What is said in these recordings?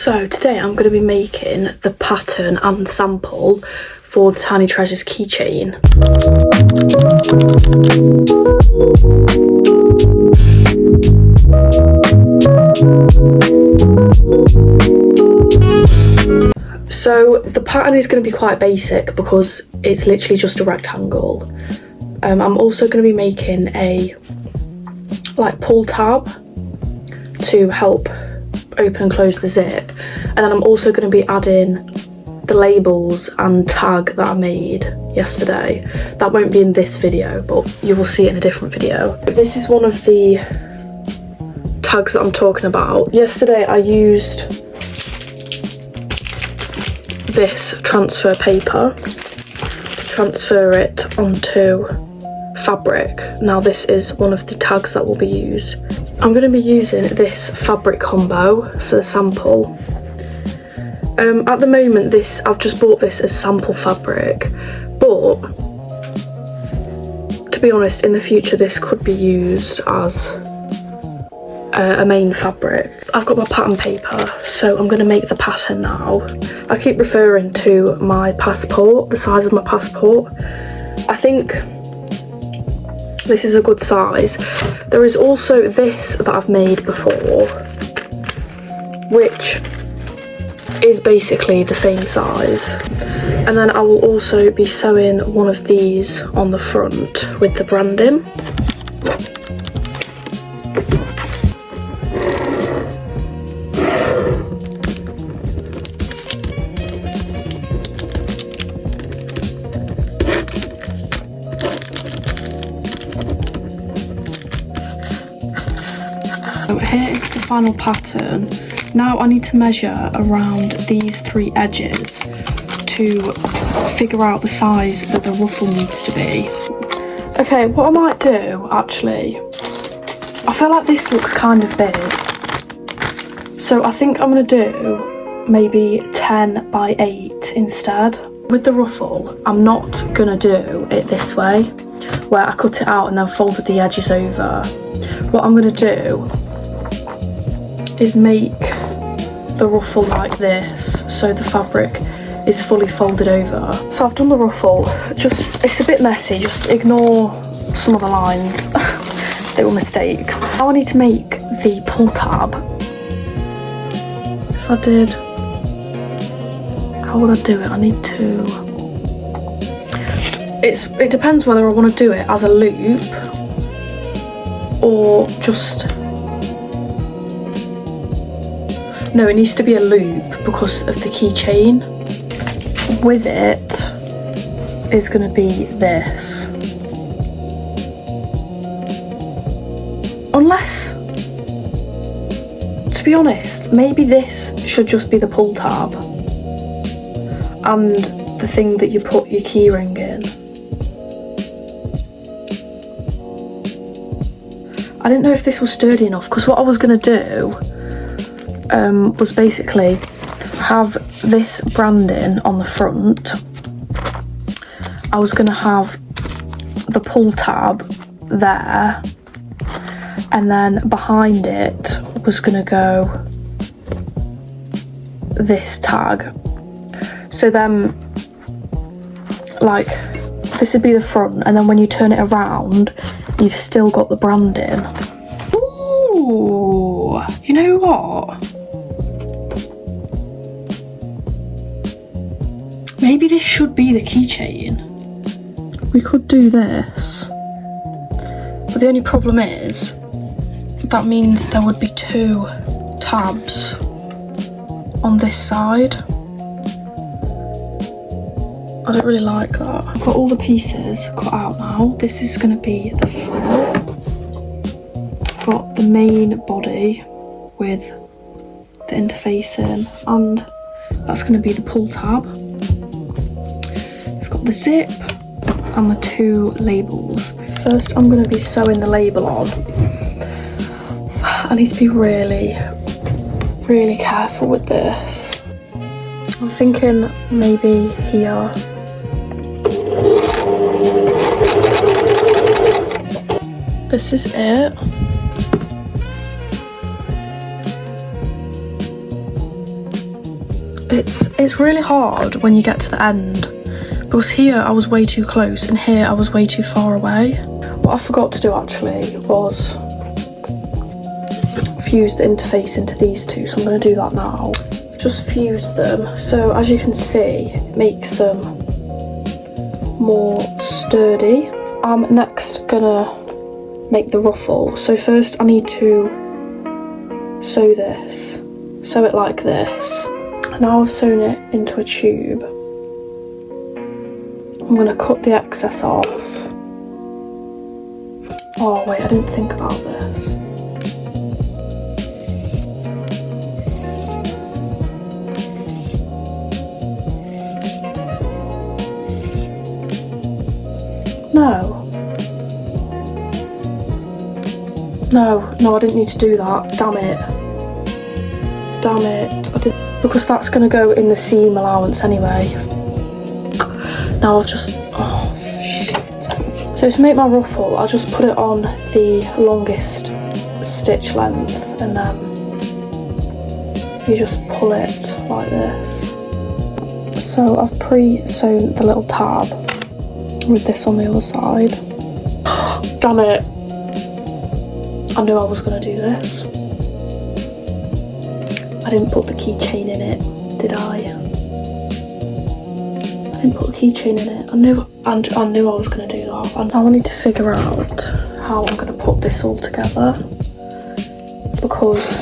So today I'm going to be making the pattern and sample for the Tiny Treasures keychain. So the pattern is going to be quite basic because it's literally just a rectangle. I'm also going to be making a pull tab to help open and close the zip, and then I'm also going to be adding the labels and tag that I made yesterday. That won't be in this video, but you will see it in a different video. This is one of the tags that I'm talking about. Yesterday I used this transfer paper to transfer it onto fabric. Now this is one of the tags that will be used. I'm going to be using this fabric combo for the sample. At the moment I've just bought this as sample fabric, but to be honest, in the future this could be used as a main fabric. I've got my pattern paper, so I'm going to make the pattern now. I keep referring to my passport, the size of my passport. I think this is a good size. There is also this that I've made before, which is basically the same size. And then I will also be sewing one of these on the front with the branding. So here is the final pattern. Now I need to measure around these three edges to figure out the size that the ruffle needs to be. Okay, what I might do actually, I feel like this looks kind of big. So I think I'm going to do maybe 10 by 8 instead. With the ruffle, I'm not going to do it this way, where I cut it out and then folded the edges over. What I'm going to do is make the ruffle like this, so the fabric is fully folded over. So I've done the ruffle, it's a bit messy, just ignore some of the lines. They were mistakes. Now I need to make the pull tab. If I did, how would I do it? I need to, it depends whether I want to do it as a loop or just, no, it needs to be a loop because of the keychain. With it is going to be this. Unless, to be honest, maybe this should just be the pull tab and the thing that you put your keyring in. I didn't know if this was sturdy enough, because what I was going to do was basically have this branding on the front. I was going to have the pull tab there, and then behind it was going to go this tag. So then, like, this would be the front, and then when you turn it around, you've still got the branding. Ooh, you know what? Maybe this should be the keychain. We could do this. But the only problem is, that means there would be 2 tabs on this side. I don't really like that. I've got all the pieces cut out now. This is going to be the front. Got the main body with the interfacing, and that's going to be the pull tab. We've got the zip and the 2 labels. First I'm going to be sewing the label on. I need to be really, really careful with this. I'm thinking maybe here. This is it. It's really hard when you get to the end, because here I was way too close and here I was way too far away. What I forgot to do actually was fuse the interface into these two, so I'm going to do that now. Just fuse them, so as you can see it makes them more sturdy. I'm next gonna make the ruffle, so first I need to sew it like this. Now I've sewn it into a tube, I'm going to cut the excess off. Oh wait, I didn't think about this. No, I didn't need to do that. Damn it. I did, because that's going to go in the seam allowance anyway. Now I've just, oh shit. So to make my ruffle, I'll just put it on the longest stitch length and then you just pull it like this. So I've pre-sewn the little tab with this on the other side. Damn it. I knew I was going to do this. I didn't put the keychain in it, did I? I didn't put the keychain in it. I knew I was going to do that. And I wanted to figure out how I'm going to put this all together, because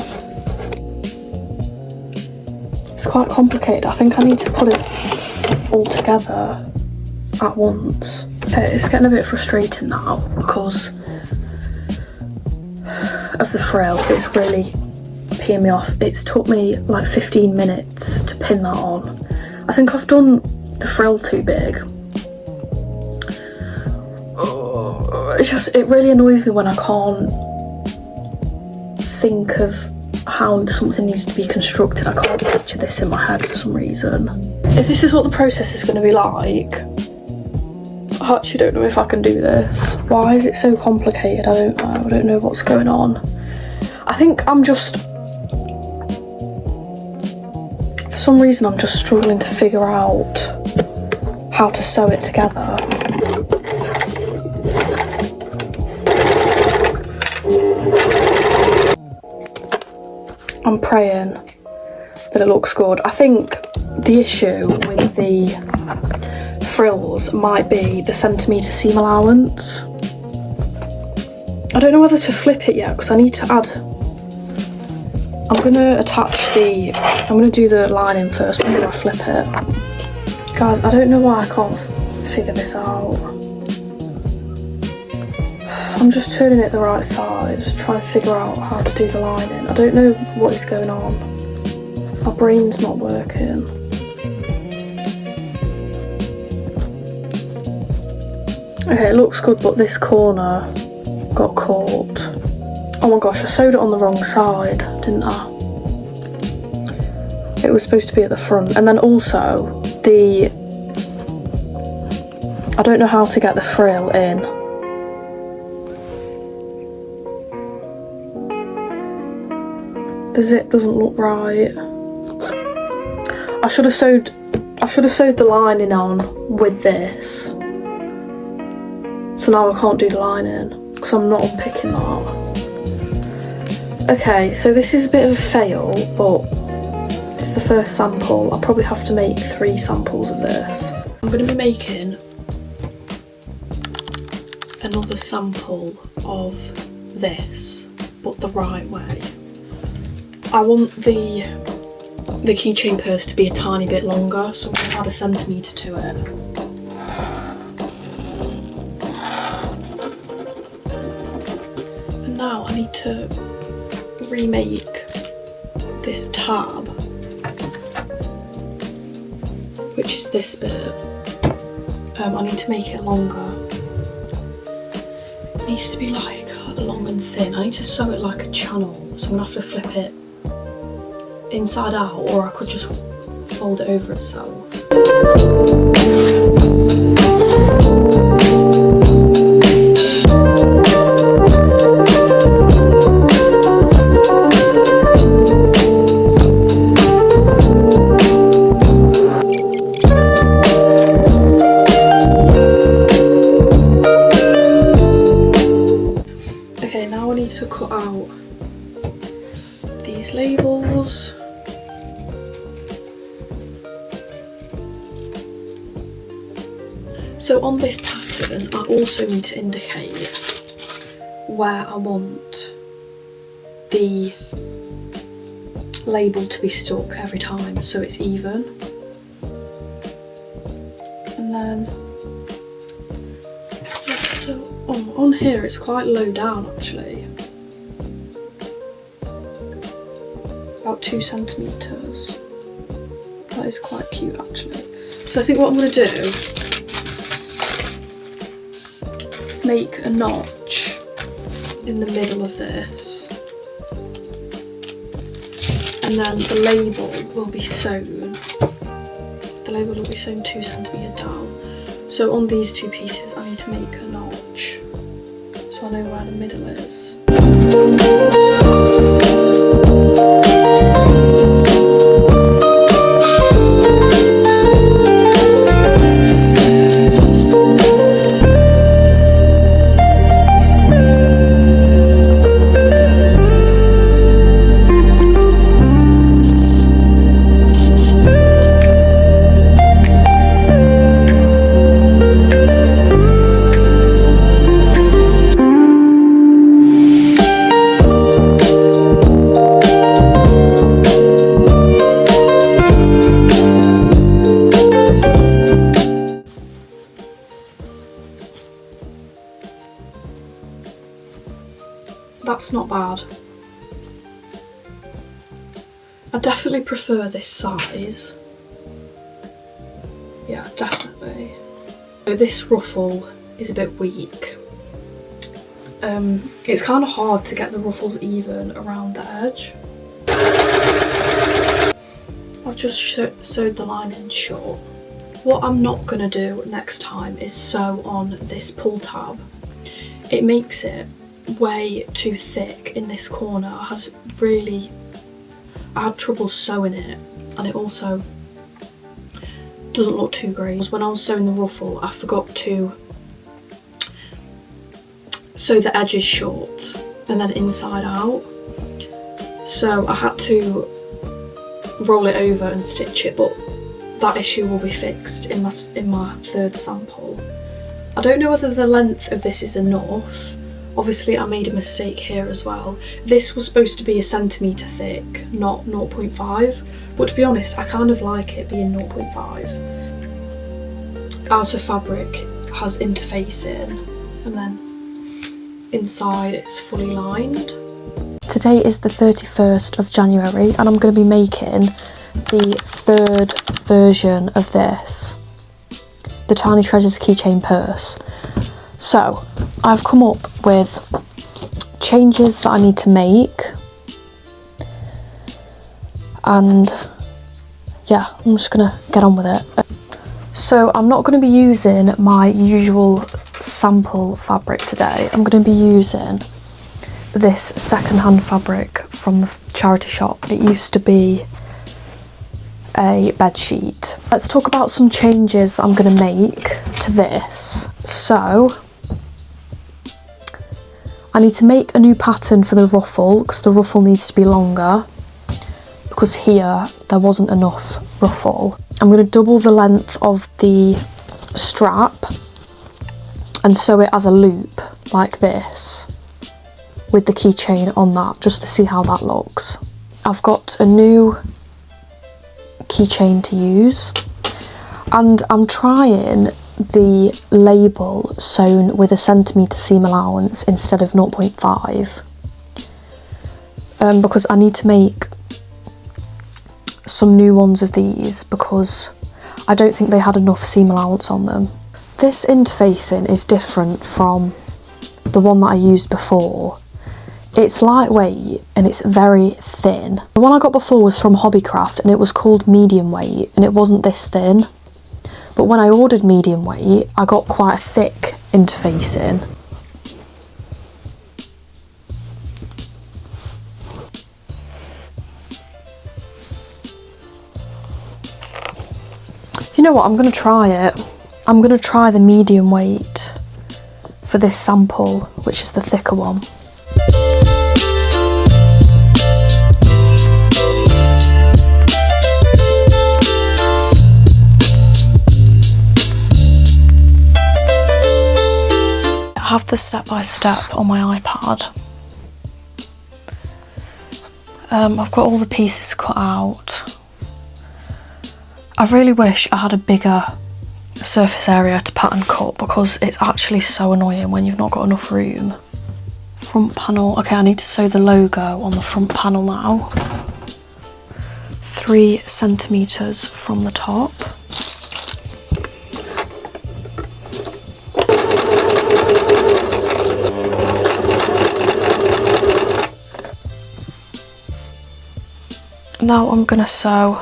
it's quite complicated. I think I need to put it all together at once. It's getting a bit frustrating now because of the frill. It's really peeing me off. It's took me like 15 minutes to pin that on. I think I've done the frill too big. It really annoys me when I can't think of how something needs to be constructed. I can't picture this in my head for some reason. If this is what the process is going to be like, I actually don't know if I can do this. Why is it so complicated? I don't know what's going on. I think I'm just, for some reason I'm just struggling to figure out how to sew it together. I'm praying that it looks good. I think the issue with the frills might be the centimetre seam allowance. I don't know whether to flip it yet because I need to add, I'm going to do the lining first before I flip it. Guys, I don't know why I can't figure this out. I'm just turning it the right side, trying to figure out how to do the lining. I don't know what is going on. My brain's not working. Okay, it looks good, but this corner got caught. Oh my gosh, I sewed it on the wrong side, didn't I? It was supposed to be at the front. And then also, I don't know how to get the frill in. The zip doesn't look right. I should have sewed the lining on with this. So now I can't do the lining because I'm not unpicking that. Okay, so this is a bit of a fail, but it's the first sample. I'll probably have to make 3 samples of this. I'm going to be making another sample of this, but the right way. I want the keychain purse to be a tiny bit longer, so I'm going to add 1 centimetre to it. And now I need to remake this tab, which is this bit. I need to make it longer. It needs to be like long and thin. I need to sew it like a channel, so I'm going to have to flip it inside out, or I could just fold it over itself. So on this pattern, I also need to indicate where I want the label to be stuck every time, so it's even. And then, so on here it's quite low down actually, about 2 centimetres. That is quite cute actually. So I think what I'm going to do is make a notch in the middle of this, and then the label will be sewn. The label will be sewn 2 centimetres down. So on these 2 pieces I need to make a notch so I know where the middle is. That's not bad. I definitely prefer this size. Yeah, definitely. So this ruffle is a bit weak. It's kind of hard to get the ruffles even around the edge. I've just sewed the lining short. What I'm not going to do next time is sew on this pull tab. It makes it way too thick in this corner. I had trouble sewing it, and it also doesn't look too great. When I was sewing the ruffle, I forgot to sew the edges short and then inside out, so I had to roll it over and stitch it, but that issue will be fixed in my 3rd sample. I don't know whether the length of this is enough. Obviously I made a mistake here as well. This was supposed to be 1 centimetre thick, not 0.5, but to be honest I kind of like it being 0.5. Outer fabric has interfacing, and then inside it's fully lined. Today is the 31st of January and I'm going to be making the 3rd version of this, the Tiny Treasures keychain purse. So I've come up with changes that I need to make, and yeah, I'm just gonna get on with it. So I'm not going to be using my usual sample fabric today. I'm going to be using this second-hand fabric from the charity shop. It used to be a bed sheet. Let's talk about some changes that I'm going to make to this. So I need to make a new pattern for the ruffle because the ruffle needs to be longer, because here there wasn't enough ruffle. I'm going to double the length of the strap and sew it as a loop like this with the keychain on that, just to see how that looks. I've got a new keychain to use, and I'm trying the label sewn with 1 centimetre seam allowance instead of 0.5 because I need to make some new ones of these because I don't think they had enough seam allowance on them. This interfacing is different from the one that I used before. It's lightweight and it's very thin. The one I got before was from Hobbycraft and it was called medium weight and it wasn't this thin. But when I ordered medium weight, I got quite a thick interfacing. You know what, I'm going to try it. I'm going to try the medium weight for this sample, which is the thicker one. have the step-by-step on my iPad. I've got all the pieces cut out. I really wish I had a bigger surface area to pattern cut because it's actually so annoying when you've not got enough room. Front panel, okay, I need to sew the logo on the front panel now. 3 centimetres from the top. Now I'm going to sew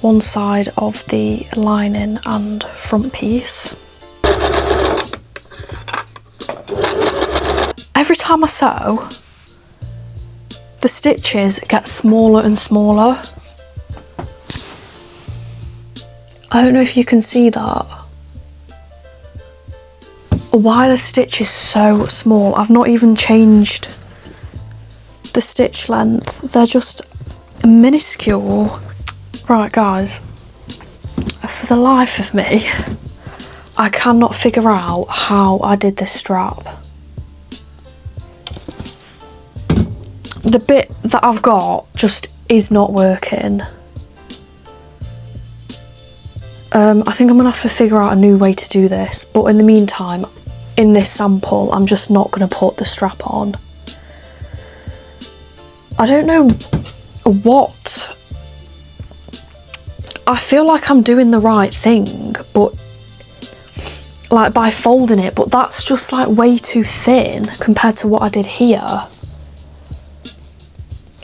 one side of the lining and front piece. Every time I sew, the stitches get smaller and smaller. I don't know if you can see that. Why the stitch is so small. I've not even changed the stitch length. They're just minuscule. Right guys, for the life of me, I cannot figure out how I did this strap. The bit that I've got just is not working. I think I'm gonna have to figure out a new way to do this, but in the meantime, in this sample, I'm just not gonna put the strap on. I don't know what. I feel like I'm doing the right thing, but like by folding it, but that's just like way too thin compared to what I did here.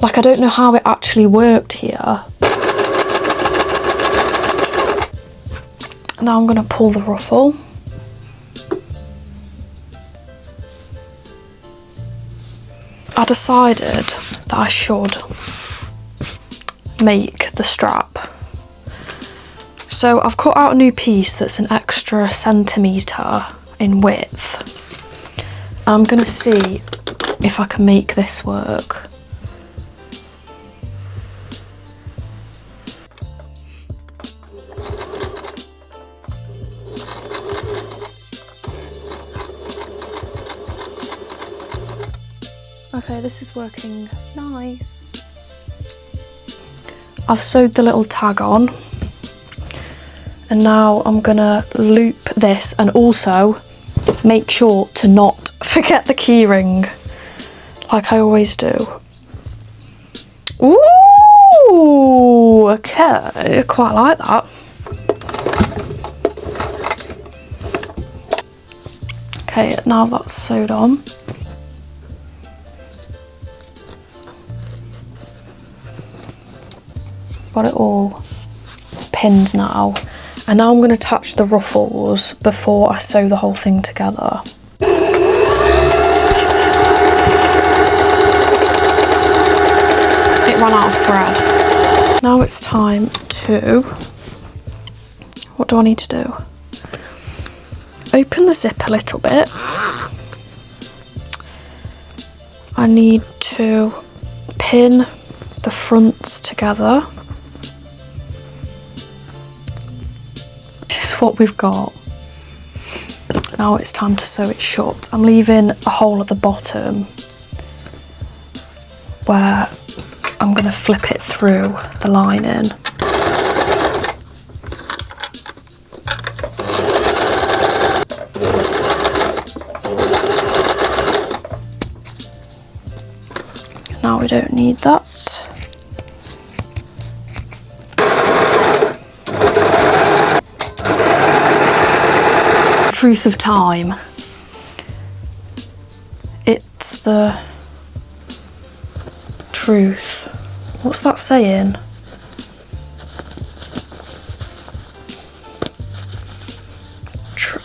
Like I don't know how it actually worked here. Now I'm going to pull the ruffle. I decided that I should make the strap. So I've cut out a new piece that's an extra centimetre in width. And I'm going to see if I can make this work. Okay, this is working nice. I've sewed the little tag on, and now I'm gonna loop this and also make sure to not forget the keyring, like I always do. Ooh, okay, quite like that. Okay, now that's sewed on. Got it all pinned now, and now I'm going to attach the ruffles before I sew the whole thing together. It ran out of thread. Now it's time to, what do I need to do? Open the zip a little bit. I need to pin the fronts together. What we've got. Now it's time to sew it shut. I'm leaving a hole at the bottom where I'm going to flip it through the lining. Now we don't need that. Truth of time. It's the truth. What's that saying?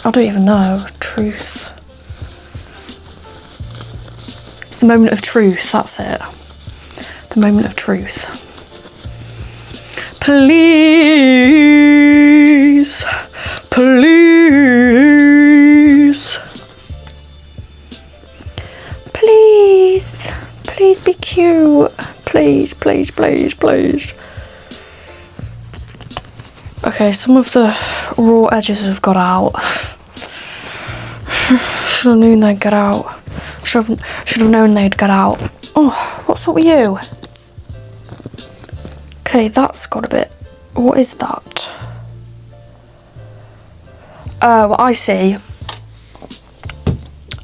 I don't even know. Truth. It's the moment of truth, that's it. The moment of truth. Please. Please. Please. Please be cute. Please, please, please, please. Okay, some of the raw edges have got out. should have known they'd get out. Should have known they'd get out. Oh, what's up with you? Okay, that's got a bit... What is that? Oh, I see.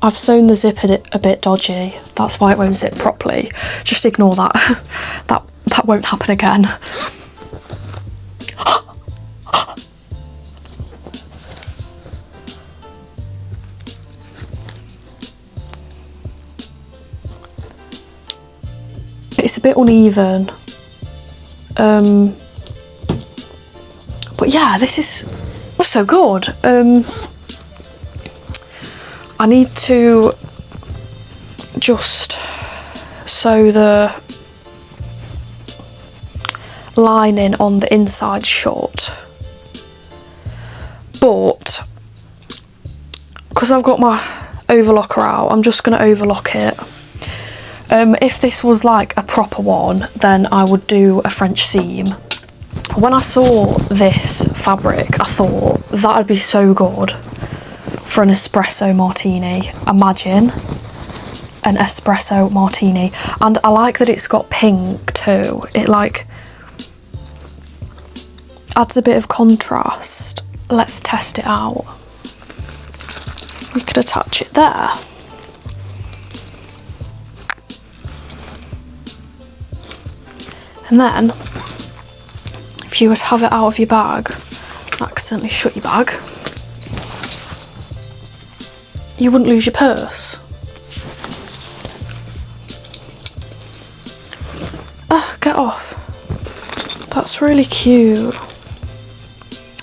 I've sewn the zip a bit dodgy. That's why it won't zip properly. Just ignore that. that won't happen again. It's a bit uneven. But yeah, this is so good. I need to just sew the lining on the inside shut, but because I've got my overlocker out, I'm just going to overlock it. If this was like a proper one, then I would do a French seam. When I saw this fabric, I thought that'd be so good for an espresso martini. Imagine an espresso martini. And I like that it's got pink too. It like adds a bit of contrast. Let's test it out. We could attach it there. And then, if you were to have it out of your bag and accidentally shut your bag, you wouldn't lose your purse. Ah, get off. That's really cute.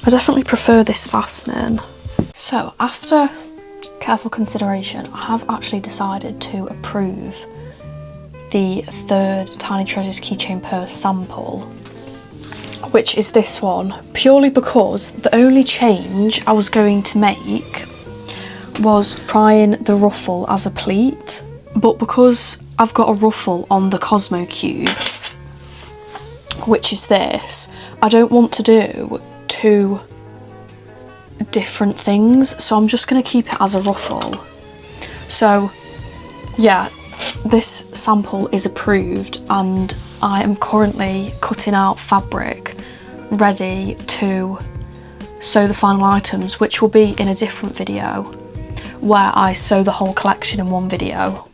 I definitely prefer this fastening. So, after careful consideration, I have actually decided to approve the third Tiny Treasures keychain purse sample, which is this one, purely because the only change I was going to make was trying the ruffle as a pleat, but because I've got a ruffle on the Cosmo Cube, which is this, I don't want to do two different things, so I'm just going to keep it as a ruffle. So yeah, this sample is approved and I am currently cutting out fabric ready to sew the final items, which will be in a different video where I sew the whole collection in one video.